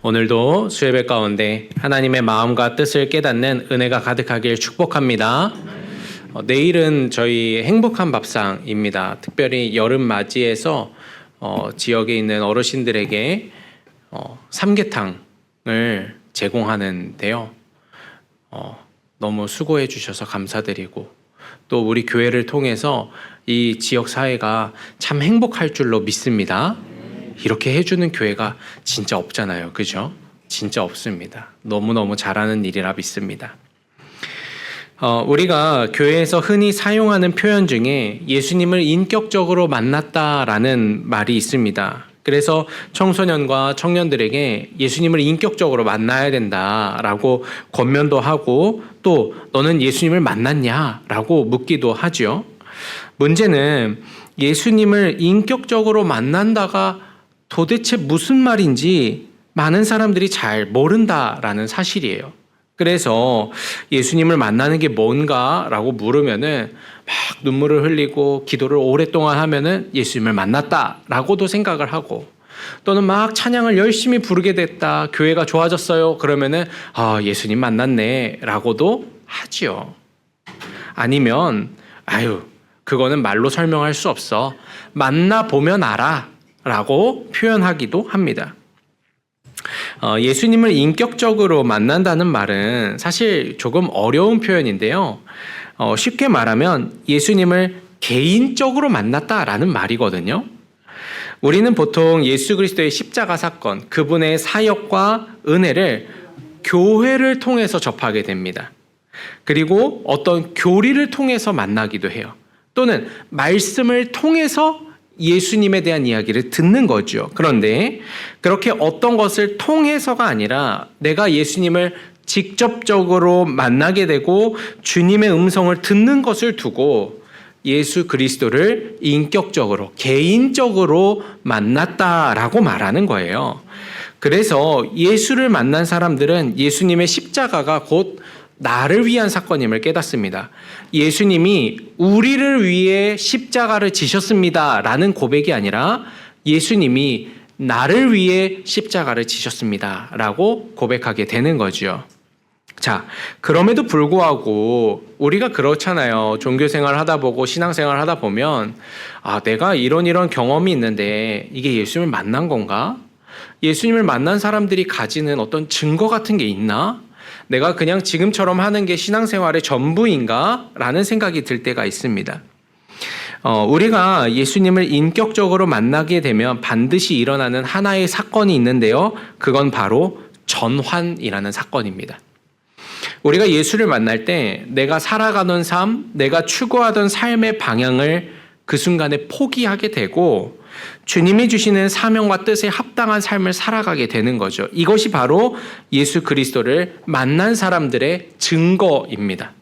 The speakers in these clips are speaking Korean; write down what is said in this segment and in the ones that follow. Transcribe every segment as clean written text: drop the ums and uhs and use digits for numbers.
오늘도 수예배 가운데 하나님의 마음과 뜻을 깨닫는 은혜가 가득하길 축복합니다. 내일은 저희 행복한 밥상입니다. 특별히 여름 맞이해서 지역에 있는 어르신들에게 삼계탕을 제공하는데요. 너무 수고해 주셔서 감사드리고 또 우리 교회를 통해서 이 지역 사회가 참 행복할 줄로 믿습니다. 이렇게 해주는 교회가 진짜 없잖아요. 그죠? 진짜 없습니다. 너무너무 잘하는 일이라 믿습니다. 우리가 교회에서 흔히 사용하는 표현 중에 예수님을 인격적으로 만났다라는 말이 있습니다. 그래서 청소년과 청년들에게 예수님을 인격적으로 만나야 된다라고 권면도 하고 또 너는 예수님을 만났냐라고 묻기도 하죠. 문제는 예수님을 인격적으로 만난다가 도대체 무슨 말인지 많은 사람들이 잘 모른다라는 사실이에요. 그래서 예수님을 만나는 게 뭔가라고 물으면은 막 눈물을 흘리고 기도를 오랫동안 하면은 예수님을 만났다라고도 생각을 하고 또는 막 찬양을 열심히 부르게 됐다, 교회가 좋아졌어요. 그러면은 예수님 만났네라고도 하지요. 아니면 그거는 말로 설명할 수 없어. 만나보면 알아. 라고 표현하기도 합니다. 예수님을 인격적으로 만난다는 말은 사실 조금 어려운 표현인데요. 쉽게 말하면 예수님을 개인적으로 만났다라는 말이거든요. 우리는 보통 예수 그리스도의 십자가 사건, 그분의 사역과 은혜를 교회를 통해서 접하게 됩니다. 그리고 어떤 교리를 통해서 만나기도 해요. 또는 말씀을 통해서 예수님에 대한 이야기를 듣는 거죠. 그런데 그렇게 어떤 것을 통해서가 아니라 내가 예수님을 직접적으로 만나게 되고 주님의 음성을 듣는 것을 두고 예수 그리스도를 인격적으로, 개인적으로 만났다라고 말하는 거예요. 그래서 예수를 만난 사람들은 예수님의 십자가가 곧 나를 위한 사건임을 깨닫습니다. 예수님이 우리를 위해 십자가를 지셨습니다 라는 고백이 아니라 예수님이 나를 위해 십자가를 지셨습니다 라고 고백하게 되는 거죠. 자, 그럼에도 불구하고 우리가 그렇잖아요. 종교생활 하다 보고 신앙생활 하다 보면 내가 이런 경험이 있는데 이게 예수님을 만난 건가? 예수님을 만난 사람들이 가지는 어떤 증거 같은 게 있나? 내가 그냥 지금처럼 하는 게 신앙생활의 전부인가? 라는 생각이 들 때가 있습니다. 우리가 예수님을 인격적으로 만나게 되면 반드시 일어나는 하나의 사건이 있는데요. 그건 바로 전환이라는 사건입니다. 우리가 예수를 만날 때 내가 살아가던 삶, 내가 추구하던 삶의 방향을 그 순간에 포기하게 되고 주님이 주시는 사명과 뜻에 합당한 삶을 살아가게 되는 거죠. 이것이 바로 예수 그리스도를 만난 사람들의 증거입니다.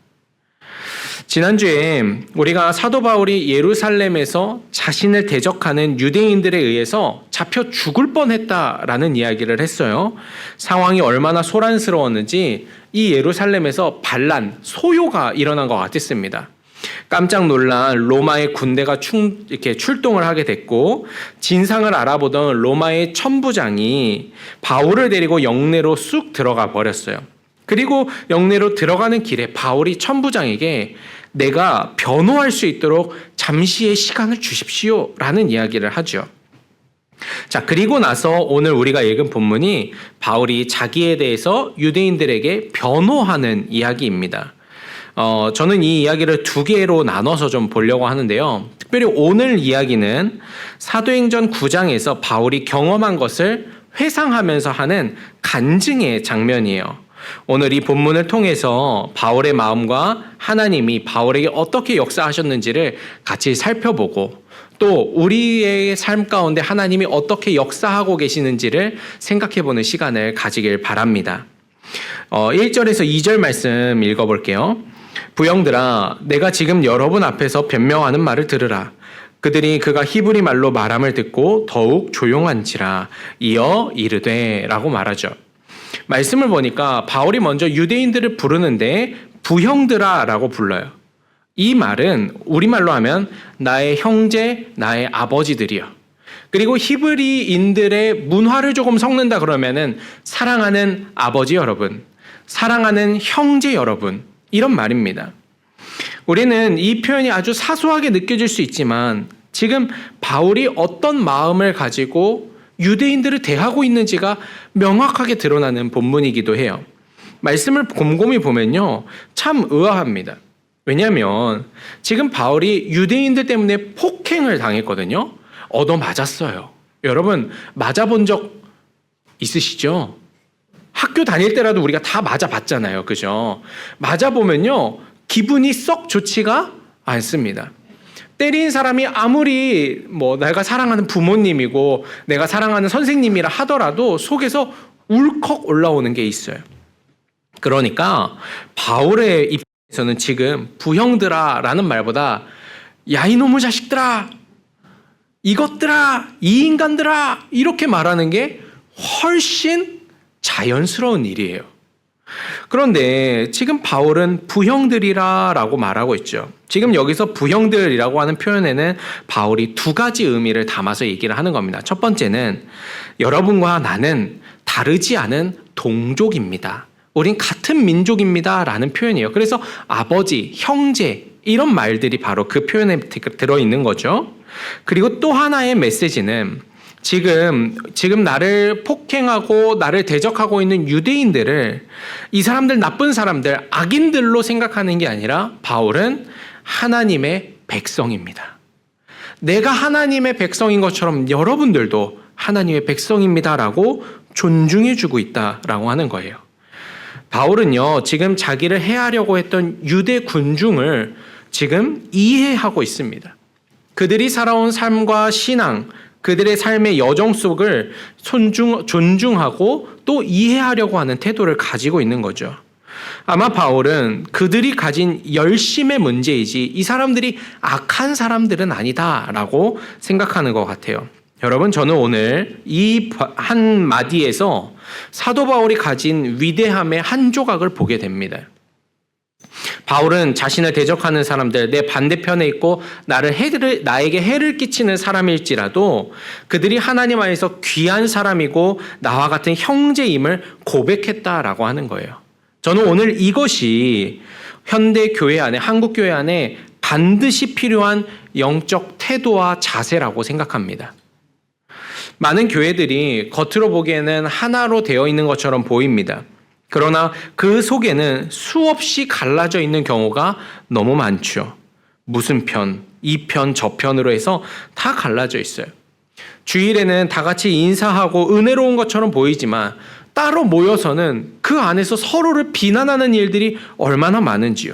지난주에 우리가 사도 바울이 예루살렘에서 자신을 대적하는 유대인들에 의해서 잡혀 죽을 뻔했다라는 이야기를 했어요. 상황이 얼마나 소란스러웠는지 이 예루살렘에서 반란, 소요가 일어난 것 같았습니다. 깜짝 놀란 로마의 군대가 이렇게 출동을 하게 됐고 진상을 알아보던 로마의 천부장이 바울을 데리고 영내로 쑥 들어가 버렸어요. 그리고 영내로 들어가는 길에 바울이 천부장에게 내가 변호할 수 있도록 잠시의 시간을 주십시오 라는 이야기를 하죠. 자, 그리고 나서 오늘 우리가 읽은 본문이 바울이 자기에 대해서 유대인들에게 변호하는 이야기입니다. 저는 이 이야기를 두 개로 나눠서 좀 보려고 하는데요. 특별히 오늘 이야기는 사도행전 9장에서 바울이 경험한 것을 회상하면서 하는 간증의 장면이에요. 오늘 이 본문을 통해서 바울의 마음과 하나님이 바울에게 어떻게 역사하셨는지를 같이 살펴보고 또 우리의 삶 가운데 하나님이 어떻게 역사하고 계시는지를 생각해보는 시간을 가지길 바랍니다. 1절에서 2절 말씀 읽어볼게요. 부형들아, 내가 지금 여러분 앞에서 변명하는 말을 들으라. 그들이 그가 히브리 말로 말함을 듣고 더욱 조용한지라 이어 이르되 라고 말하죠. 말씀을 보니까 바울이 먼저 유대인들을 부르는데 부형들아 라고 불러요. 이 말은 우리말로 하면 나의 형제, 나의 아버지들이요. 그리고 히브리인들의 문화를 조금 섞는다 그러면은 사랑하는 아버지 여러분, 사랑하는 형제 여러분, 이런 말입니다. 우리는 이 표현이 아주 사소하게 느껴질 수 있지만 지금 바울이 어떤 마음을 가지고 유대인들을 대하고 있는지가 명확하게 드러나는 본문이기도 해요. 말씀을 곰곰이 보면요, 참 의아합니다. 왜냐하면 지금 바울이 유대인들 때문에 폭행을 당했거든요. 얻어맞았어요. 여러분, 맞아본 적 있으시죠? 학교 다닐 때라도 우리가 다 맞아봤잖아요. 그죠? 맞아보면요, 기분이 썩 좋지가 않습니다. 때린 사람이 아무리 내가 사랑하는 부모님이고 내가 사랑하는 선생님이라 하더라도 속에서 울컥 올라오는 게 있어요. 그러니까 바울의 입장에서는 지금 부형들아 라는 말보다 야 이놈의 자식들아, 이것들아, 이 인간들아, 이렇게 말하는 게 훨씬 자연스러운 일이에요. 그런데 지금 바울은 부형들이라고 말하고 있죠. 지금 여기서 부형들이라고 하는 표현에는 바울이 두 가지 의미를 담아서 얘기를 하는 겁니다. 첫 번째는 여러분과 나는 다르지 않은 동족입니다. 우린 같은 민족입니다 라는 표현이에요. 그래서 아버지, 형제 이런 말들이 바로 그 표현에 들어있는 거죠. 그리고 또 하나의 메시지는 지금 나를 폭행하고 나를 대적하고 있는 유대인들을 이 사람들 나쁜 사람들, 악인들로 생각하는 게 아니라 바울은 하나님의 백성입니다. 내가 하나님의 백성인 것처럼 여러분들도 하나님의 백성입니다라고 존중해주고 있다라고 하는 거예요. 바울은요, 지금 자기를 해하려고 했던 유대 군중을 지금 이해하고 있습니다. 그들이 살아온 삶과 신앙, 그들의 삶의 여정 속을 존중하고 또 이해하려고 하는 태도를 가지고 있는 거죠. 아마 바울은 그들이 가진 열심의 문제이지 이 사람들이 악한 사람들은 아니다라고 생각하는 것 같아요. 여러분, 저는 오늘 이 한 마디에서 사도 바울이 가진 위대함의 한 조각을 보게 됩니다. 바울은 자신을 대적하는 사람들, 내 반대편에 있고 나에게 해를 끼치는 사람일지라도 그들이 하나님 안에서 귀한 사람이고 나와 같은 형제임을 고백했다라고 하는 거예요. 저는 오늘 이것이 현대 교회 안에, 한국 교회 안에 반드시 필요한 영적 태도와 자세라고 생각합니다. 많은 교회들이 겉으로 보기에는 하나로 되어 있는 것처럼 보입니다. 그러나 그 속에는 수없이 갈라져 있는 경우가 너무 많죠. 무슨 편, 이 편, 저 편으로 해서 다 갈라져 있어요. 주일에는 다 같이 인사하고 은혜로운 것처럼 보이지만 따로 모여서는 그 안에서 서로를 비난하는 일들이 얼마나 많은지요.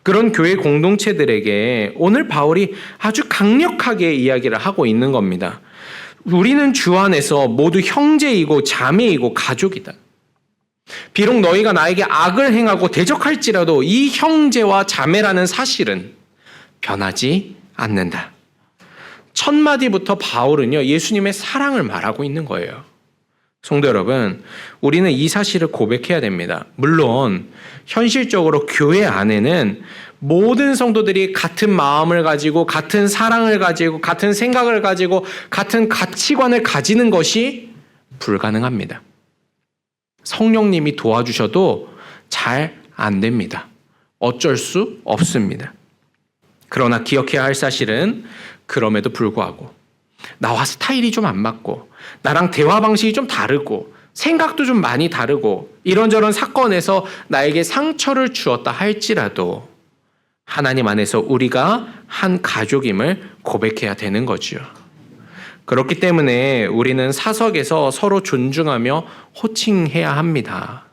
그런 교회 공동체들에게 오늘 바울이 아주 강력하게 이야기를 하고 있는 겁니다. 우리는 주 안에서 모두 형제이고 자매이고 가족이다. 비록 너희가 나에게 악을 행하고 대적할지라도 이 형제와 자매라는 사실은 변하지 않는다. 첫 마디부터 바울은요, 예수님의 사랑을 말하고 있는 거예요. 성도 여러분, 우리는 이 사실을 고백해야 됩니다. 물론 현실적으로 교회 안에는 모든 성도들이 같은 마음을 가지고 같은 사랑을 가지고 같은 생각을 가지고 같은 가치관을 가지는 것이 불가능합니다. 성령님이 도와주셔도 잘 안 됩니다. 어쩔 수 없습니다. 그러나 기억해야 할 사실은 그럼에도 불구하고 나와 스타일이 좀 안 맞고 나랑 대화 방식이 좀 다르고 생각도 좀 많이 다르고 이런저런 사건에서 나에게 상처를 주었다 할지라도 하나님 안에서 우리가 한 가족임을 고백해야 되는 거죠. 그렇기 때문에 우리는 사석에서 서로 존중하며 호칭해야 합니다.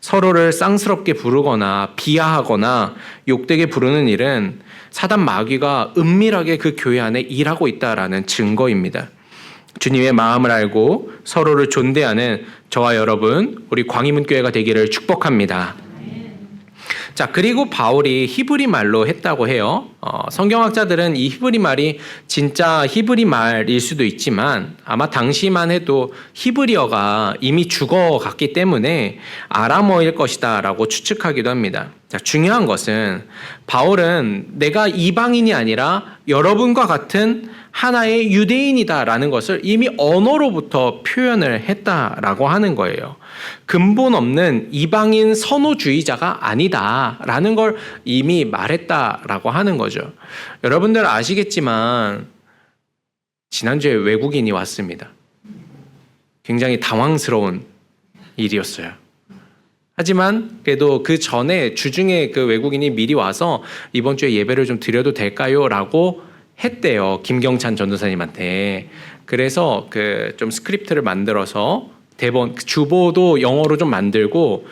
서로를 쌍스럽게 부르거나 비하하거나 욕되게 부르는 일은 사단 마귀가 은밀하게 그 교회 안에 일하고 있다라는 증거입니다. 주님의 마음을 알고 서로를 존대하는 저와 여러분, 우리 광희문 교회가 되기를 축복합니다. 자, 그리고 바울이 히브리 말로 했다고 해요. 성경학자들은 이 히브리 말이 진짜 히브리 말일 수도 있지만 아마 당시만 해도 히브리어가 이미 죽어갔기 때문에 아람어일 것이다 라고 추측하기도 합니다. 자, 중요한 것은 바울은 내가 이방인이 아니라 여러분과 같은 하나의 유대인이다라는 것을 이미 언어로부터 표현을 했다라고 하는 거예요. 근본 없는 이방인 선호주의자가 아니다라는 걸 이미 말했다라고 하는 거죠. 여러분들 아시겠지만 지난주에 외국인이 왔습니다. 굉장히 당황스러운 일이었어요. 하지만 그래도 그 전에 주중에 그 외국인이 미리 와서 이번 주에 예배를 좀 드려도 될까요? 라고 했대요. 김경찬 전도사님한테. 그래서 그 좀 스크립트를 만들어서 대본 주보도 영어로 좀 만들고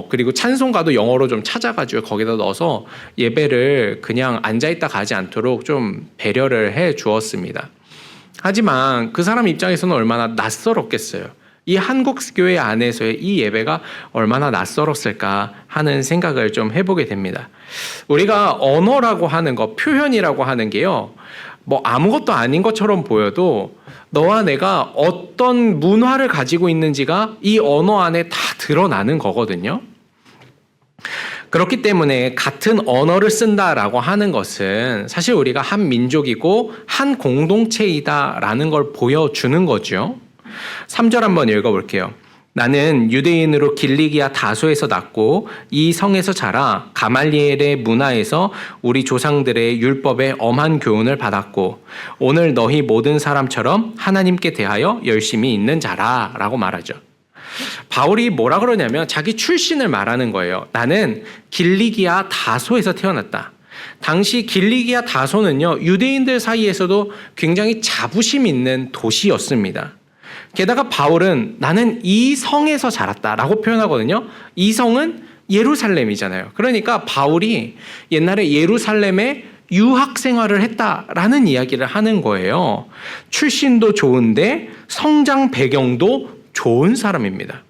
그리고 찬송가도 영어로 좀 찾아가지고 거기다 넣어서 예배를 그냥 앉아있다 가지 않도록 좀 배려를 해 주었습니다. 하지만 그 사람 입장에서는 얼마나 낯설었겠어요. 이 한국 교회 안에서의 이 예배가 얼마나 낯설었을까 하는 생각을 좀 해보게 됩니다. 우리가 언어라고 하는 거, 표현이라고 하는 게요, 뭐 아무것도 아닌 것처럼 보여도 너와 내가 어떤 문화를 가지고 있는지가 이 언어 안에 다 드러나는 거거든요. 그렇기 때문에 같은 언어를 쓴다라고 하는 것은 사실 우리가 한 민족이고 한 공동체이다라는 걸 보여주는 거죠. 3절 한번 읽어볼게요. 나는 유대인으로 길리기아 다소에서 났고 이 성에서 자라 가말리엘의 문화에서 우리 조상들의 율법의 엄한 교훈을 받았고 오늘 너희 모든 사람처럼 하나님께 대하여 열심히 있는 자라 라고 말하죠. 바울이 뭐라 그러냐면 자기 출신을 말하는 거예요. 나는 길리기아 다소에서 태어났다. 당시 길리기아 다소는요, 유대인들 사이에서도 굉장히 자부심 있는 도시였습니다. 게다가 바울은 나는 이 성에서 자랐다라고 표현하거든요. 이 성은 예루살렘이잖아요. 그러니까 바울이 옛날에 예루살렘에 유학 생활을 했다라는 이야기를 하는 거예요. 출신도 좋은데 성장 배경도 좋은 사람입니다.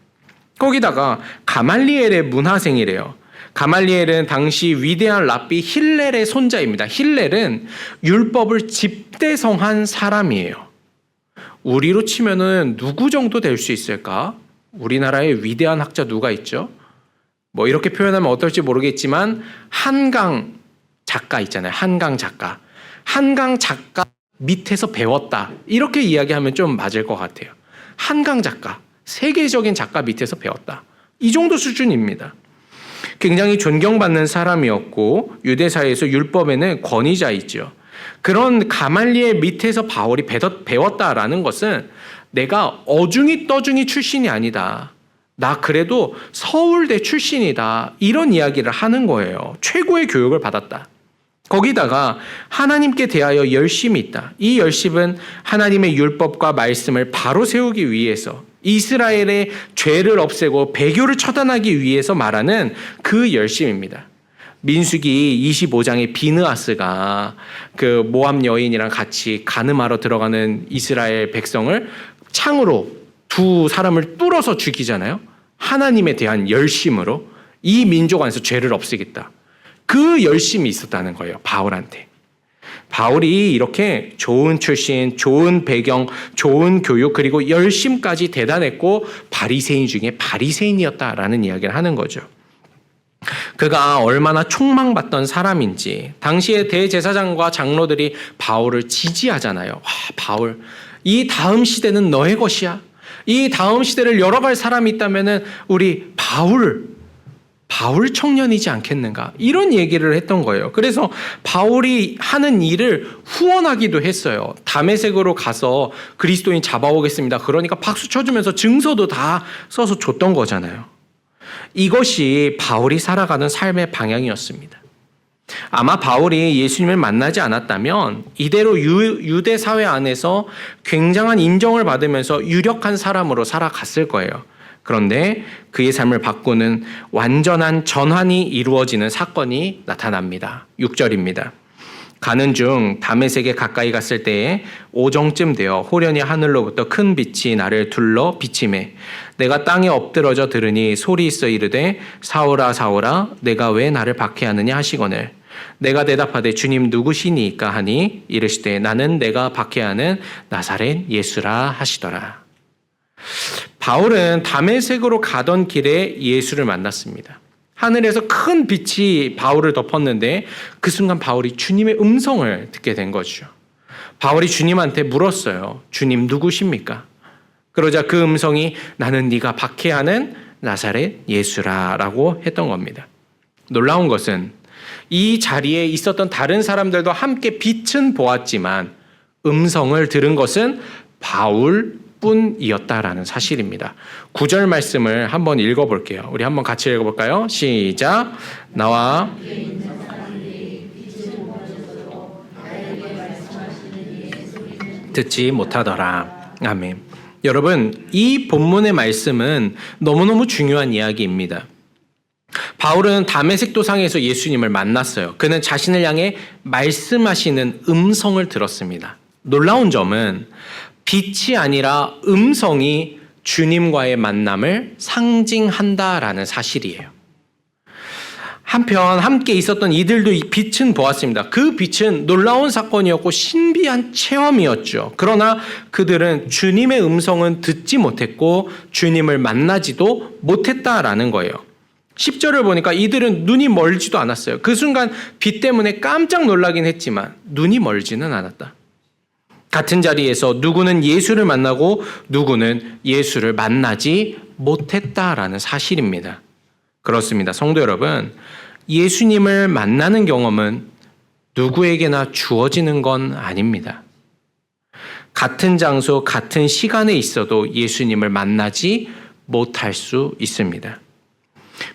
거기다가 가말리엘의 문화생이래요. 가말리엘은 당시 위대한 랍비 힐렐의 손자입니다. 힐렐은 율법을 집대성한 사람이에요. 우리로 치면은 누구 정도 될 수 있을까? 우리나라의 위대한 학자 누가 있죠? 뭐 이렇게 표현하면 어떨지 모르겠지만 한강 작가 있잖아요. 한강 작가. 한강 작가 밑에서 배웠다. 이렇게 이야기하면 좀 맞을 것 같아요. 한강 작가. 세계적인 작가 밑에서 배웠다. 이 정도 수준입니다. 굉장히 존경받는 사람이었고 유대사회에서 율법에는 권위자이죠. 그런 가말리엘 밑에서 바울이 배웠다라는 것은 내가 어중이 떠중이 출신이 아니다. 나 그래도 서울대 출신이다. 이런 이야기를 하는 거예요. 최고의 교육을 받았다. 거기다가 하나님께 대하여 열심이 있다. 이 열심은 하나님의 율법과 말씀을 바로 세우기 위해서 이스라엘의 죄를 없애고 배교를 처단하기 위해서 말하는 그 열심입니다. 민수기 25장의 비느하스가 그 모압 여인이랑 같이 간음하러 들어가는 이스라엘 백성을 창으로 두 사람을 뚫어서 죽이잖아요. 하나님에 대한 열심으로 이 민족 안에서 죄를 없애겠다. 그 열심이 있었다는 거예요. 바울한테. 바울이 이렇게 좋은 출신, 좋은 배경, 좋은 교육 그리고 열심까지 대단했고 바리새인 중에 바리새인이었다라는 이야기를 하는 거죠. 그가 얼마나 촉망받던 사람인지 당시의 대제사장과 장로들이 바울을 지지하잖아요. 와, 바울, 이 다음 시대는 너의 것이야. 이 다음 시대를 열어갈 사람이 있다면은 우리 바울 청년이지 않겠는가? 이런 얘기를 했던 거예요. 그래서 바울이 하는 일을 후원하기도 했어요. 다메섹으로 가서 그리스도인 잡아오겠습니다. 그러니까 박수 쳐주면서 증서도 다 써서 줬던 거잖아요. 이것이 바울이 살아가는 삶의 방향이었습니다. 아마 바울이 예수님을 만나지 않았다면 이대로 유대 사회 안에서 굉장한 인정을 받으면서 유력한 사람으로 살아갔을 거예요. 그런데 그의 삶을 바꾸는 완전한 전환이 이루어지는 사건이 나타납니다. 6절입니다. 가는 중 다메섹에 가까이 갔을 때에 오정쯤 되어 호련히 하늘로부터 큰 빛이 나를 둘러 비치매 내가 땅에 엎드러져 들으니 소리 있어 이르되 사울아 사울아 내가 왜 나를 박해하느냐 하시거늘 내가 대답하되 주님 누구시니까 하니 이르시되 나는 내가 박해하는 나사렛 예수라 하시더라. 바울은 다메섹으로 가던 길에 예수를 만났습니다. 하늘에서 큰 빛이 바울을 덮었는데 그 순간 바울이 주님의 음성을 듣게 된 거죠. 바울이 주님한테 물었어요. 주님 누구십니까? 그러자 그 음성이 나는 네가 박해하는 나사렛 예수라라고 했던 겁니다. 놀라운 것은 이 자리에 있었던 다른 사람들도 함께 빛은 보았지만 음성을 들은 것은 바울뿐이었다라는 사실입니다. 9절 말씀을 한번 읽어볼게요. 우리 한번 같이 읽어볼까요? 시작. 나와 듣지 못하더라. 아멘. 여러분, 이 본문의 말씀은 너무너무 중요한 이야기입니다. 바울은 다메섹 도상에서 예수님을 만났어요. 그는 자신을 향해 말씀하시는 음성을 들었습니다. 놀라운 점은 빛이 아니라 음성이 주님과의 만남을 상징한다라는 사실이에요. 한편 함께 있었던 이들도 이 빛은 보았습니다. 그 빛은 놀라운 사건이었고 신비한 체험이었죠. 그러나 그들은 주님의 음성은 듣지 못했고 주님을 만나지도 못했다라는 거예요. 10절을 보니까 이들은 눈이 멀지도 않았어요. 그 순간 빛 때문에 깜짝 놀라긴 했지만 눈이 멀지는 않았다. 같은 자리에서 누구는 예수를 만나고 누구는 예수를 만나지 못했다라는 사실입니다. 그렇습니다. 성도 여러분, 예수님을 만나는 경험은 누구에게나 주어지는 건 아닙니다. 같은 장소, 같은 시간에 있어도 예수님을 만나지 못할 수 있습니다.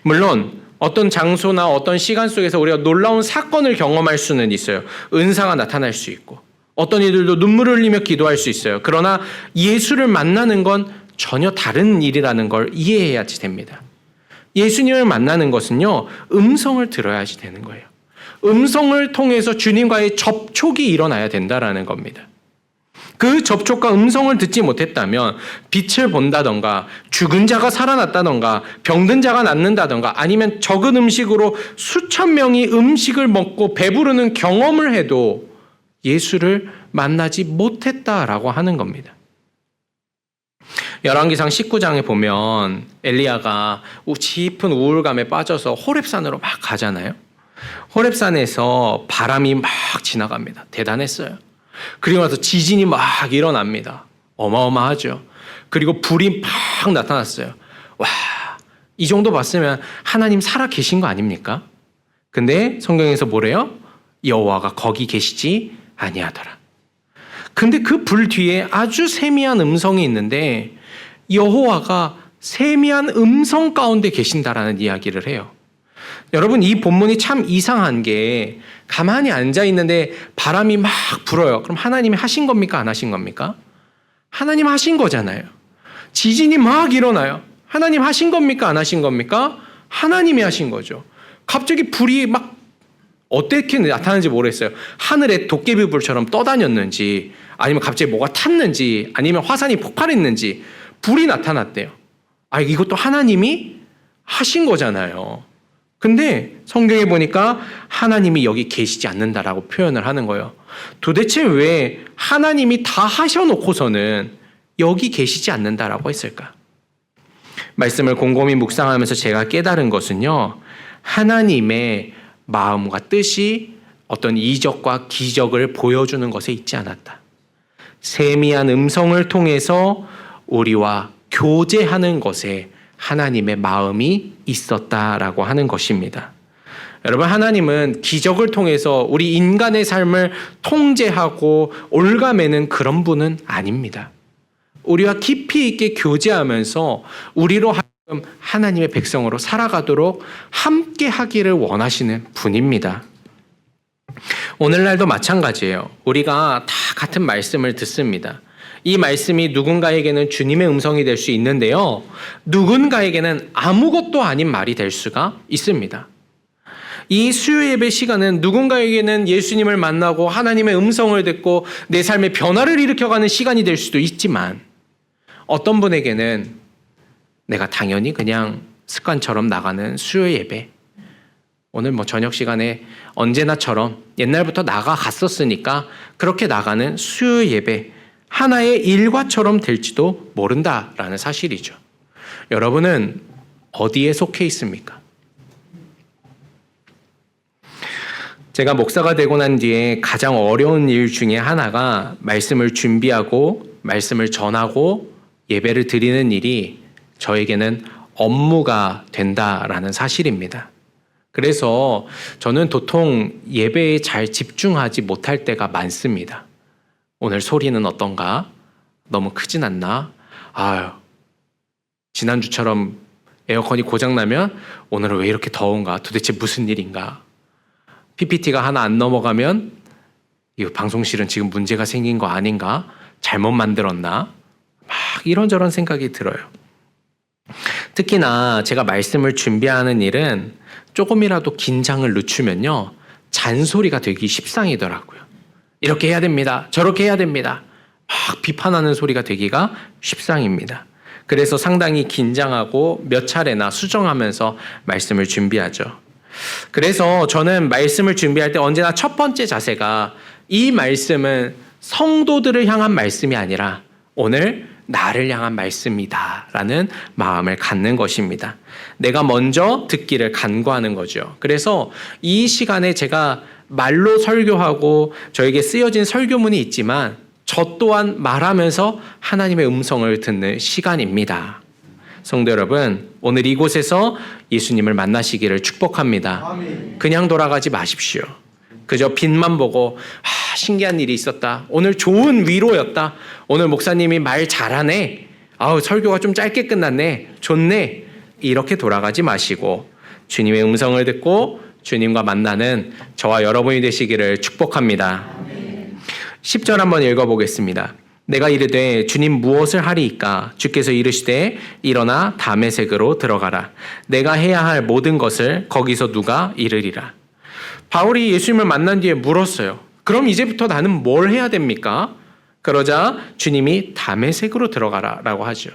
물론 어떤 장소나 어떤 시간 속에서 우리가 놀라운 사건을 경험할 수는 있어요. 은사가 나타날 수 있고 어떤 이들도 눈물을 흘리며 기도할 수 있어요. 그러나 예수를 만나는 건 전혀 다른 일이라는 걸 이해해야지 됩니다. 예수님을 만나는 것은요, 음성을 들어야지 되는 거예요. 음성을 통해서 주님과의 접촉이 일어나야 된다라는 겁니다. 그 접촉과 음성을 듣지 못했다면 빛을 본다던가 죽은 자가 살아났다던가 병든 자가 낫는다던가 아니면 적은 음식으로 수천 명이 음식을 먹고 배부르는 경험을 해도 예수를 만나지 못했다라고 하는 겁니다. 열왕기상 19장에 보면 엘리야가 깊은 우울감에 빠져서 호렙산으로 막 가잖아요. 호렙산에서 바람이 막 지나갑니다. 대단했어요. 그리고 나서 지진이 막 일어납니다. 어마어마하죠. 그리고 불이 막 나타났어요. 와, 이 정도 봤으면 하나님 살아 계신 거 아닙니까? 근데 성경에서 뭐래요? 여호와가 거기 계시지 아니하더라. 근데 그 불 뒤에 아주 세미한 음성이 있는데 여호와가 세미한 음성 가운데 계신다라는 이야기를 해요. 여러분, 이 본문이 참 이상한 게 가만히 앉아 있는데 바람이 막 불어요. 그럼 하나님이 하신 겁니까? 안 하신 겁니까? 하나님 하신 거잖아요. 지진이 막 일어나요. 하나님 하신 겁니까? 안 하신 겁니까? 하나님이 하신 거죠. 갑자기 불이 막 어떻게 나타나는지 모르겠어요. 하늘에 도깨비불처럼 떠다녔는지 아니면 갑자기 뭐가 탔는지 아니면 화산이 폭발했는지 불이 나타났대요. 아, 이것도 하나님이 하신 거잖아요. 근데 성경에 보니까 하나님이 여기 계시지 않는다라고 표현을 하는 거예요. 도대체 왜 하나님이 다 하셔놓고서는 여기 계시지 않는다라고 했을까? 말씀을 곰곰이 묵상하면서 제가 깨달은 것은요, 하나님의 마음과 뜻이 어떤 이적과 기적을 보여주는 것에 있지 않았다. 세미한 음성을 통해서 우리와 교제하는 것에 하나님의 마음이 있었다라고 하는 것입니다. 여러분, 하나님은 기적을 통해서 우리 인간의 삶을 통제하고 올가매는 그런 분은 아닙니다. 우리와 깊이 있게 교제하면서 우리로 하여금 하나님의 백성으로 살아가도록 함께 하기를 원하시는 분입니다. 오늘날도 마찬가지예요. 우리가 다 같은 말씀을 듣습니다. 이 말씀이 누군가에게는 주님의 음성이 될 수 있는데요, 누군가에게는 아무것도 아닌 말이 될 수가 있습니다. 이 수요 예배 시간은 누군가에게는 예수님을 만나고 하나님의 음성을 듣고 내 삶에 변화를 일으켜가는 시간이 될 수도 있지만, 어떤 분에게는 내가 당연히 그냥 습관처럼 나가는 수요 예배, 오늘 저녁 시간에 언제나처럼 옛날부터 나가갔었으니까 그렇게 나가는 수요 예배 하나의 일과처럼 될지도 모른다라는 사실이죠. 여러분은 어디에 속해 있습니까? 제가 목사가 되고 난 뒤에 가장 어려운 일 중에 하나가 말씀을 준비하고 말씀을 전하고 예배를 드리는 일이 저에게는 업무가 된다라는 사실입니다. 그래서 저는 도통 예배에 잘 집중하지 못할 때가 많습니다. 오늘 소리는 어떤가? 너무 크진 않나? 지난주처럼 에어컨이 고장나면 오늘은 왜 이렇게 더운가? 도대체 무슨 일인가? PPT가 하나 안 넘어가면 이 방송실은 지금 문제가 생긴 거 아닌가? 잘못 만들었나? 막 이런저런 생각이 들어요. 특히나 제가 말씀을 준비하는 일은 조금이라도 긴장을 늦추면요, 잔소리가 되기 십상이더라고요. 이렇게 해야 됩니다. 저렇게 해야 됩니다. 막 비판하는 소리가 되기가 십상입니다. 그래서 상당히 긴장하고 몇 차례나 수정하면서 말씀을 준비하죠. 그래서 저는 말씀을 준비할 때 언제나 첫 번째 자세가 이 말씀은 성도들을 향한 말씀이 아니라 오늘 나를 향한 말씀이다 라는 마음을 갖는 것입니다. 내가 먼저 듣기를 간구하는 거죠. 그래서 이 시간에 제가 말로 설교하고 저에게 쓰여진 설교문이 있지만 저 또한 말하면서 하나님의 음성을 듣는 시간입니다. 성도 여러분, 오늘 이곳에서 예수님을 만나시기를 축복합니다. 아멘. 그냥 돌아가지 마십시오. 그저 빛만 보고 신기한 일이 있었다. 오늘 좋은 위로였다. 오늘 목사님이 말 잘하네. 설교가 좀 짧게 끝났네. 좋네. 이렇게 돌아가지 마시고 주님의 음성을 듣고 주님과 만나는 저와 여러분이 되시기를 축복합니다. 아멘. 10절 한번 읽어보겠습니다. 내가 이르되 주님 무엇을 하리이까? 주께서 이르시되 일어나 다메섹으로 들어가라. 내가 해야 할 모든 것을 거기서 누가 이르리라. 바울이 예수님을 만난 뒤에 물었어요. 그럼 이제부터 나는 뭘 해야 됩니까? 그러자 주님이 다메섹으로 들어가라 라고 하죠.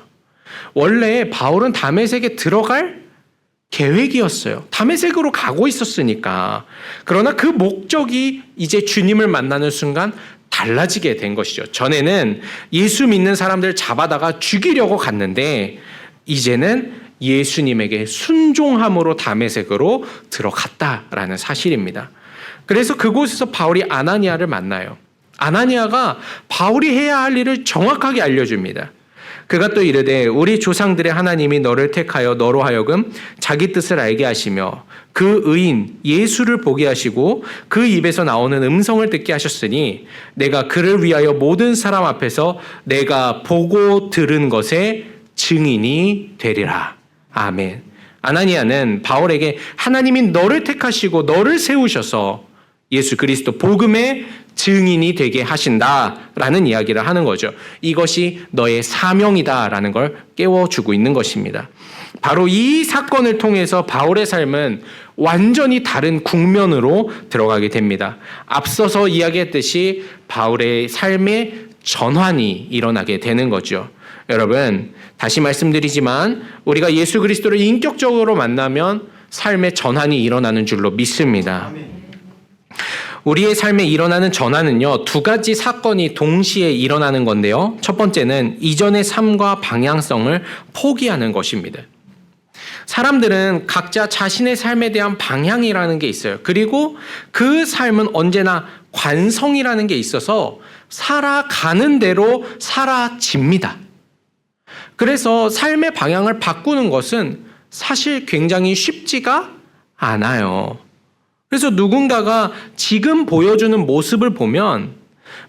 원래 바울은 다메섹에 들어갈 계획이었어요. 다메섹으로 가고 있었으니까. 그러나 그 목적이 이제 주님을 만나는 순간 달라지게 된 것이죠. 전에는 예수 믿는 사람들 잡아다가 죽이려고 갔는데 이제는 예수님에게 순종함으로 다메섹으로 들어갔다라는 사실입니다. 그래서 그곳에서 바울이 아나니아를 만나요. 아나니아가 바울이 해야 할 일을 정확하게 알려줍니다. 그가 또 이르되 우리 조상들의 하나님이 너를 택하여 너로 하여금 자기 뜻을 알게 하시며 그 의인 예수를 보게 하시고 그 입에서 나오는 음성을 듣게 하셨으니 내가 그를 위하여 모든 사람 앞에서 내가 보고 들은 것의 증인이 되리라. 아멘. 아나니아는 바울에게 하나님이 너를 택하시고 너를 세우셔서 예수 그리스도 복음의 증인이 되게 하신다라는 이야기를 하는 거죠. 이것이 너의 사명이다라는 걸 깨워주고 있는 것입니다. 바로 이 사건을 통해서 바울의 삶은 완전히 다른 국면으로 들어가게 됩니다. 앞서서 이야기했듯이 바울의 삶의 전환이 일어나게 되는 거죠. 여러분, 다시 말씀드리지만 우리가 예수 그리스도를 인격적으로 만나면 삶의 전환이 일어나는 줄로 믿습니다. 우리의 삶에 일어나는 전환은요, 두 가지 사건이 동시에 일어나는 건데요. 첫 번째는 이전의 삶과 방향성을 포기하는 것입니다. 사람들은 각자 자신의 삶에 대한 방향이라는 게 있어요. 그리고 그 삶은 언제나 관성이라는 게 있어서 살아가는 대로 사라집니다. 그래서 삶의 방향을 바꾸는 것은 사실 굉장히 쉽지가 않아요. 그래서 누군가가 지금 보여주는 모습을 보면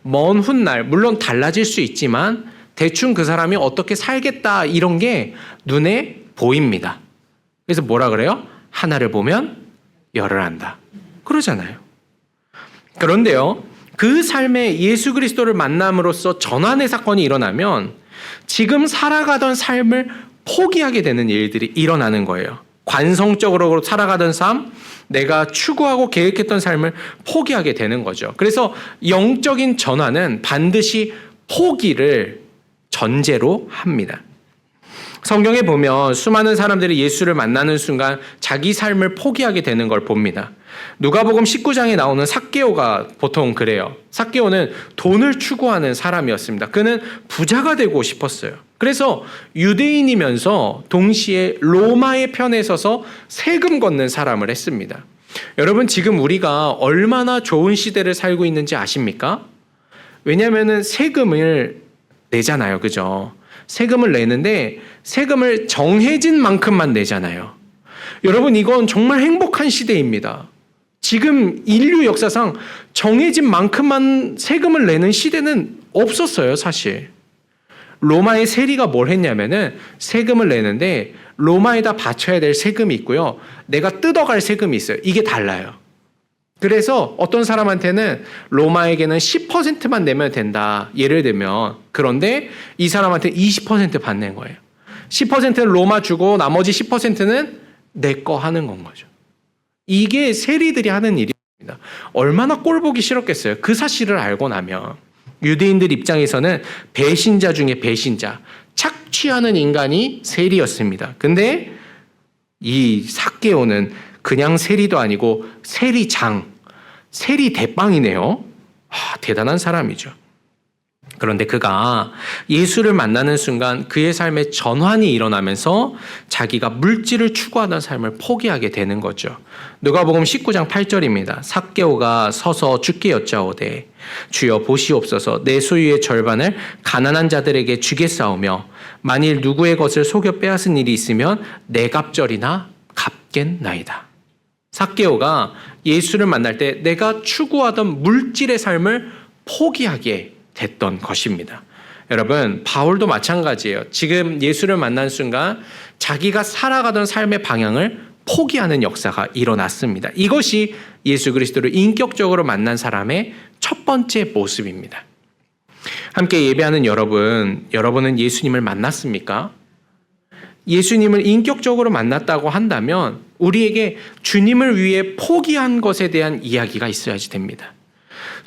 먼 훗날 물론 달라질 수 있지만 대충 그 사람이 어떻게 살겠다 이런 게 눈에 보입니다. 그래서 뭐라 그래요? 하나를 보면 열을 안다. 그러잖아요. 그런데요, 그 삶에 예수 그리스도를 만남으로써 전환의 사건이 일어나면 지금 살아가던 삶을 포기하게 되는 일들이 일어나는 거예요. 관성적으로 살아가던 삶, 내가 추구하고 계획했던 삶을 포기하게 되는 거죠. 그래서 영적인 전환은 반드시 포기를 전제로 합니다. 성경에 보면 수많은 사람들이 예수를 만나는 순간 자기 삶을 포기하게 되는 걸 봅니다. 누가복음 19장에 나오는 삭개오가 보통 그래요. 삭개오는 돈을 추구하는 사람이었습니다. 그는 부자가 되고 싶었어요. 그래서 유대인이면서 동시에 로마의 편에 서서 세금 걷는 사람을 했습니다. 여러분, 지금 우리가 얼마나 좋은 시대를 살고 있는지 아십니까? 왜냐하면 세금을 내잖아요. 그죠? 세금을 내는데 세금을 정해진 만큼만 내잖아요. 여러분, 이건 정말 행복한 시대입니다. 지금 인류 역사상 정해진 만큼만 세금을 내는 시대는 없었어요, 사실. 로마의 세리가 뭘 했냐면은 세금을 내는데 로마에다 바쳐야 될 세금이 있고요. 내가 뜯어갈 세금이 있어요. 이게 달라요. 그래서 어떤 사람한테는 로마에게는 10%만 내면 된다. 예를 들면. 그런데 이 사람한테 20% 받는 거예요. 10%는 로마 주고 나머지 10%는 내 거 하는 건 거죠. 이게 세리들이 하는 일입니다. 얼마나 꼴보기 싫었겠어요. 그 사실을 알고 나면. 유대인들 입장에서는 배신자 중에 배신자, 착취하는 인간이 세리였습니다. 근데 이 삭개오는 그냥 세리도 아니고 세리장, 세리 대빵이네요. 대단한 사람이죠. 그런데 그가 예수를 만나는 순간 그의 삶에 전환이 일어나면서 자기가 물질을 추구하던 삶을 포기하게 되는 거죠. 누가복음 19장 8절입니다. 삭개오가 서서 주께 여짜오되 주여 보시옵소서, 내 소유의 절반을 가난한 자들에게 주겠사오며 만일 누구의 것을 속여 빼앗은 일이 있으면 내 갑절이나 갚겠나이다. 삭개오가 예수를 만날 때 내가 추구하던 물질의 삶을 포기하게 됐던 것입니다. 여러분, 바울도 마찬가지예요. 지금 예수를 만난 순간 자기가 살아가던 삶의 방향을 포기하는 역사가 일어났습니다. 이것이 예수 그리스도를 인격적으로 만난 사람의 첫 번째 모습입니다. 함께 예배하는 여러분은 예수님을 만났습니까? 예수님을 인격적으로 만났다고 한다면 우리에게 주님을 위해 포기한 것에 대한 이야기가 있어야지 됩니다.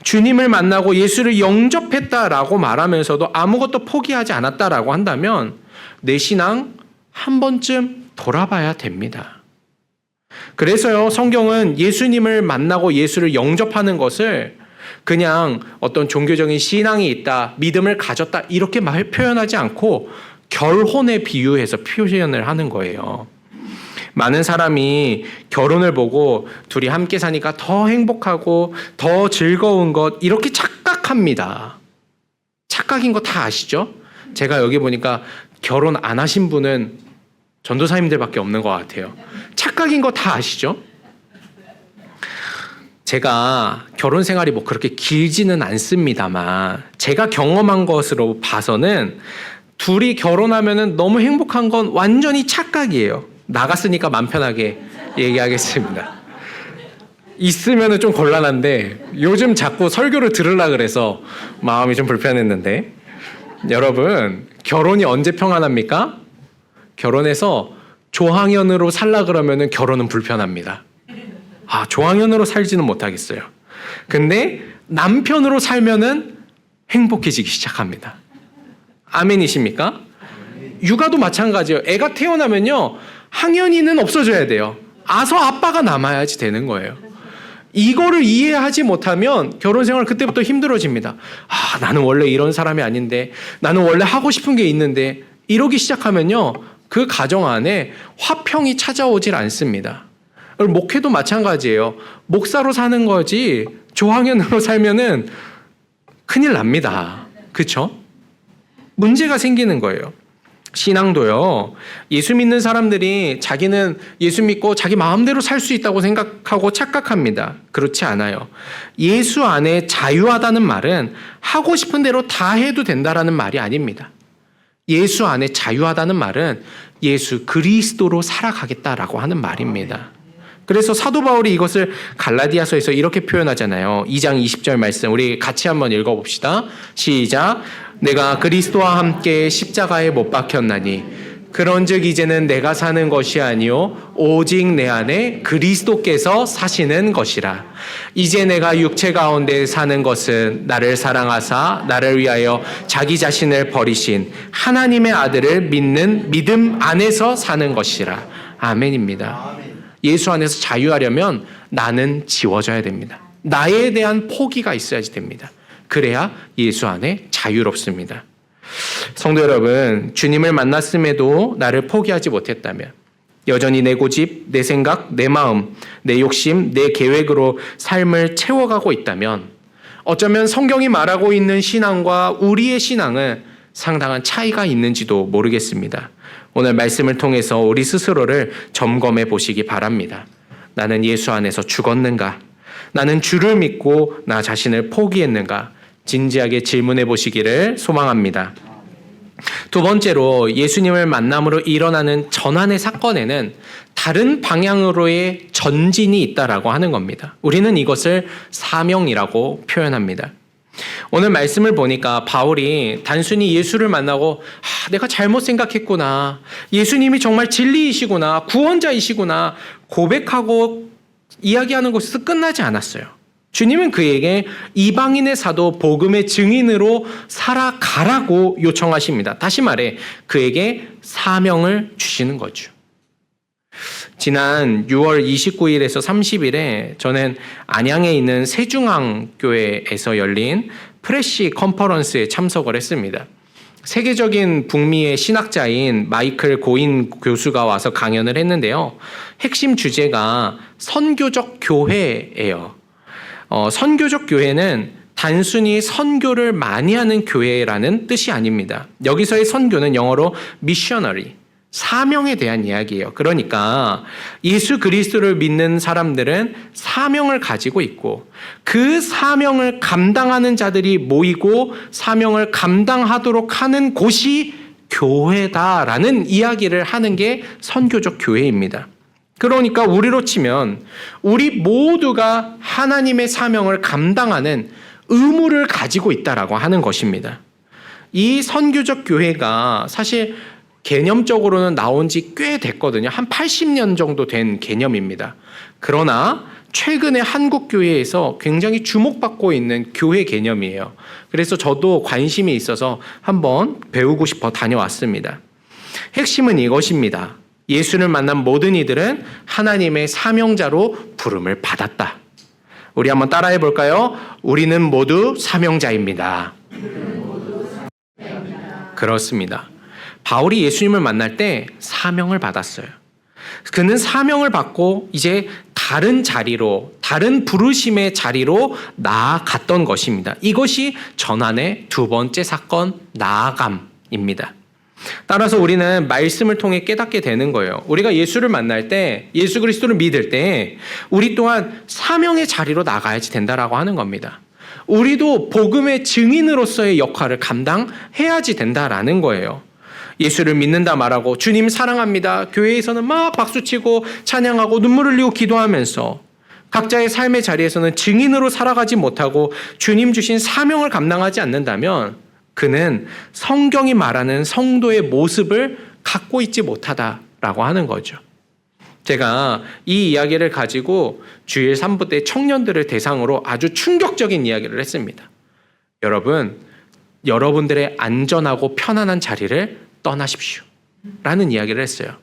주님을 만나고 예수를 영접했다라고 말하면서도 아무것도 포기하지 않았다라고 한다면 내 신앙 한 번쯤 돌아봐야 됩니다. 그래서요, 성경은 예수님을 만나고 예수를 영접하는 것을 그냥 어떤 종교적인 신앙이 있다, 믿음을 가졌다 이렇게 표현하지 않고 결혼에 비유해서 표현을 하는 거예요. 많은 사람이 결혼을 보고 둘이 함께 사니까 더 행복하고 더 즐거운 것 이렇게 착각합니다. 착각인 거 다 아시죠? 제가 여기 보니까 결혼 안 하신 분은 전도사님들밖에 없는 것 같아요. 착각인 거 다 아시죠? 제가 결혼 생활이 뭐 그렇게 길지는 않습니다만 제가 경험한 것으로 봐서는 둘이 결혼하면은 너무 행복한 건 완전히 착각이에요. 나갔으니까 맘 편하게 얘기하겠습니다. 있으면은 좀 곤란한데 요즘 자꾸 설교를 들으려고 그래서 마음이 좀 불편했는데, 여러분, 결혼이 언제 평안합니까? 결혼해서 조항연으로 살라 그러면은 결혼은 불편합니다. 조항연으로 살지는 못하겠어요. 근데 남편으로 살면은 행복해지기 시작합니다. 아멘이십니까? 육아도 마찬가지예요. 애가 태어나면요, 항연이는 없어져야 돼요. 아서 아빠가 남아야지 되는 거예요. 이거를 이해하지 못하면 결혼 생활 그때부터 힘들어집니다. 나는 원래 이런 사람이 아닌데, 나는 원래 하고 싶은 게 있는데, 이러기 시작하면요, 그 가정 안에 화평이 찾아오질 않습니다. 목회도 마찬가지예요. 목사로 사는 거지 조항연으로 살면은 큰일 납니다. 그렇죠? 문제가 생기는 거예요. 신앙도요, 예수 믿는 사람들이 자기는 예수 믿고 자기 마음대로 살 수 있다고 생각하고 착각합니다. 그렇지 않아요. 예수 안에 자유하다는 말은 하고 싶은 대로 다 해도 된다라는 말이 아닙니다. 예수 안에 자유하다는 말은 예수 그리스도로 살아가겠다라고 하는 말입니다. 그래서 사도 바울이 이것을 갈라디아서에서 이렇게 표현하잖아요. 2장 20절 말씀 우리 같이 한번 읽어봅시다. 시작. 내가 그리스도와 함께 십자가에 못 박혔나니 그런즉 이제는 내가 사는 것이 아니요 오직 내 안에 그리스도께서 사시는 것이라. 이제 내가 육체 가운데 사는 것은 나를 사랑하사 나를 위하여 자기 자신을 버리신 하나님의 아들을 믿는 믿음 안에서 사는 것이라. 아멘입니다. 예수 안에서 자유하려면 나는 지워져야 됩니다. 나에 대한 포기가 있어야지 됩니다. 그래야 예수 안에 자유롭습니다. 성도 여러분, 주님을 만났음에도 나를 포기하지 못했다면, 여전히 내 고집, 내 생각, 내 마음, 내 욕심, 내 계획으로 삶을 채워가고 있다면 어쩌면 성경이 말하고 있는 신앙과 우리의 신앙은 상당한 차이가 있는지도 모르겠습니다. 오늘 말씀을 통해서 우리 스스로를 점검해 보시기 바랍니다. 나는 예수 안에서 죽었는가? 나는 주를 믿고 나 자신을 포기했는가? 진지하게 질문해 보시기를 소망합니다. 두 번째로 예수님을 만남으로 일어나는 전환의 사건에는 다른 방향으로의 전진이 있다라고 하는 겁니다. 우리는 이것을 사명이라고 표현합니다. 오늘 말씀을 보니까 바울이 단순히 예수를 만나고 내가 잘못 생각했구나, 예수님이 정말 진리이시구나, 구원자이시구나 고백하고 이야기하는 것에서 끝나지 않았어요. 주님은 그에게 이방인의 사도, 복음의 증인으로 살아가라고 요청하십니다. 다시 말해 그에게 사명을 주시는 거죠. 지난 6월 29일에서 30일에 저는 안양에 있는 세중앙교회에서 열린 프레시 컨퍼런스에 참석을 했습니다. 세계적인 북미의 신학자인 마이클 고인 교수가 와서 강연을 했는데요. 핵심 주제가 선교적 교회예요. 선교적 교회는 단순히 선교를 많이 하는 교회라는 뜻이 아닙니다. 여기서의 선교는 영어로 missionary, 사명에 대한 이야기예요. 그러니까 예수 그리스도를 믿는 사람들은 사명을 가지고 있고 그 사명을 감당하는 자들이 모이고 사명을 감당하도록 하는 곳이 교회다라는 이야기를 하는 게 선교적 교회입니다. 그러니까 우리로 치면 우리 모두가 하나님의 사명을 감당하는 의무를 가지고 있다라고 하는 것입니다. 이 선교적 교회가 사실 개념적으로는 나온 지 꽤 됐거든요. 한 80년 정도 된 개념입니다. 그러나 최근에 한국 교회에서 굉장히 주목받고 있는 교회 개념이에요. 그래서 저도 관심이 있어서 한번 배우고 싶어 다녀왔습니다. 핵심은 이것입니다. 예수를 만난 모든 이들은 하나님의 사명자로 부름을 받았다. 우리 한번 따라해 볼까요? 우리는 모두 사명자입니다. 그렇습니다. 바울이 예수님을 만날 때 사명을 받았어요. 그는 사명을 받고 이제 다른 자리로, 다른 부르심의 자리로 나아갔던 것입니다. 이것이 전환의 두 번째 사건, 나아감입니다. 따라서 우리는 말씀을 통해 깨닫게 되는 거예요. 우리가 예수를 만날 때, 예수 그리스도를 믿을 때 우리 또한 사명의 자리로 나가야지 된다라고 하는 겁니다. 우리도 복음의 증인으로서의 역할을 감당해야지 된다라는 거예요. 예수를 믿는다 말하고 주님 사랑합니다. 교회에서는 막 박수치고 찬양하고 눈물 흘리고 기도하면서 각자의 삶의 자리에서는 증인으로 살아가지 못하고 주님 주신 사명을 감당하지 않는다면 그는 성경이 말하는 성도의 모습을 갖고 있지 못하다라고 하는 거죠. 제가 이 이야기를 가지고 주일 3부 때 청년들을 대상으로 아주 충격적인 이야기를 했습니다. 여러분들의 안전하고 편안한 자리를 떠나십시오 라는 이야기를 했어요.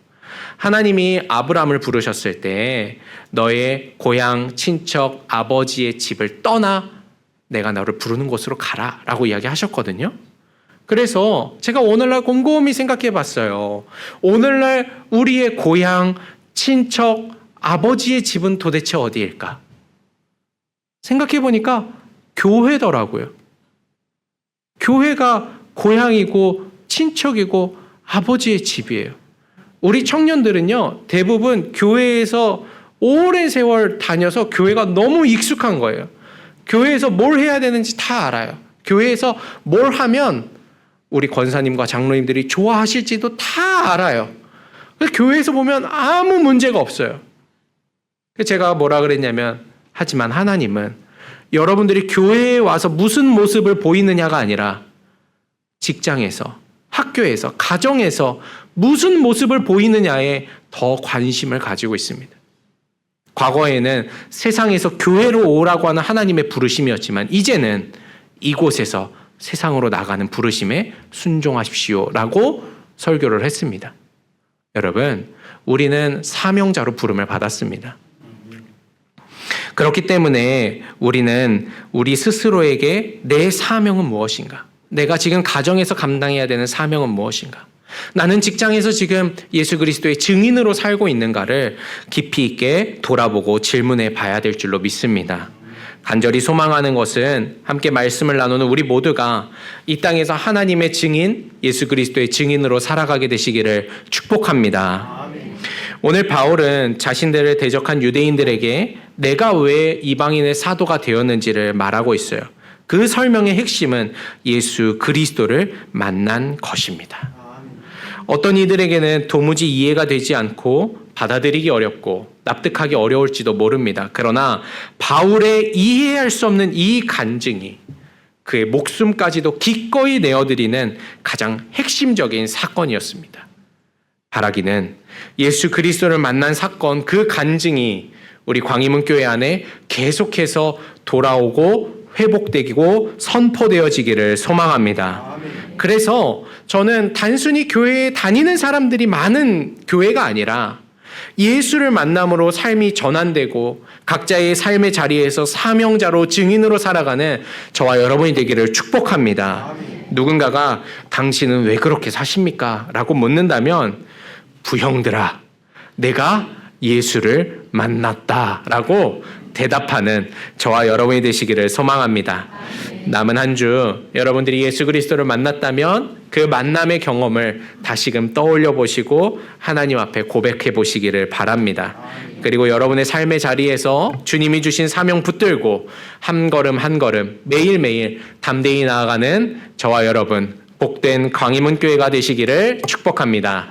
하나님이 아브라함을 부르셨을 때 너의 고향, 친척, 아버지의 집을 떠나 내가 너를 부르는 곳으로 가라 라고 이야기하셨거든요. 그래서 제가 오늘날 곰곰이 생각해 봤어요. 오늘날 우리의 고향, 친척, 아버지의 집은 도대체 어디일까? 생각해 보니까 교회더라고요. 교회가 고향이고 친척이고 아버지의 집이에요. 우리 청년들은요, 대부분 교회에서 오랜 세월 다녀서 교회가 너무 익숙한 거예요. 교회에서 뭘 해야 되는지 다 알아요. 교회에서 뭘 하면 우리 권사님과 장로님들이 좋아하실지도 다 알아요. 그래서 교회에서 보면 아무 문제가 없어요. 제가 뭐라 그랬냐면, 하지만 하나님은 여러분들이 교회에 와서 무슨 모습을 보이느냐가 아니라 직장에서, 학교에서, 가정에서 무슨 모습을 보이느냐에 더 관심을 가지고 있습니다. 과거에는 세상에서 교회로 오라고 하는 하나님의 부르심이었지만 이제는 이곳에서 세상으로 나가는 부르심에 순종하십시오라고 설교를 했습니다. 여러분, 우리는 사명자로 부름을 받았습니다. 그렇기 때문에 우리는 우리 스스로에게 내 사명은 무엇인가? 내가 지금 가정에서 감당해야 되는 사명은 무엇인가? 나는 직장에서 지금 예수 그리스도의 증인으로 살고 있는가를 깊이 있게 돌아보고 질문해 봐야 될 줄로 믿습니다. 간절히 소망하는 것은 함께 말씀을 나누는 우리 모두가 이 땅에서 하나님의 증인, 예수 그리스도의 증인으로 살아가게 되시기를 축복합니다. 오늘 바울은 자신들을 대적한 유대인들에게 내가 왜 이방인의 사도가 되었는지를 말하고 있어요. 그 설명의 핵심은 예수 그리스도를 만난 것입니다. 어떤 이들에게는 도무지 이해가 되지 않고 받아들이기 어렵고 납득하기 어려울지도 모릅니다. 그러나 바울의 이해할 수 없는 이 간증이 그의 목숨까지도 기꺼이 내어드리는 가장 핵심적인 사건이었습니다. 바라기는 예수 그리스도를 만난 사건, 그 간증이 우리 광희문교회 안에 계속해서 돌아오고 회복되고 선포되어지기를 소망합니다. 그래서 저는 단순히 교회에 다니는 사람들이 많은 교회가 아니라 예수를 만남으로 삶이 전환되고 각자의 삶의 자리에서 사명자로 증인으로 살아가는 저와 여러분이 되기를 축복합니다. 누군가가 당신은 왜 그렇게 사십니까? 라고 묻는다면 부형들아, 내가 예수를 만났다라고 대답하는 저와 여러분이 되시기를 소망합니다. 남은 한 주 여러분들이 예수 그리스도를 만났다면 그 만남의 경험을 다시금 떠올려 보시고 하나님 앞에 고백해 보시기를 바랍니다. 그리고 여러분의 삶의 자리에서 주님이 주신 사명 붙들고 한 걸음 한 걸음 매일매일 담대히 나아가는 저와 여러분 복된 광희문교회가 되시기를 축복합니다.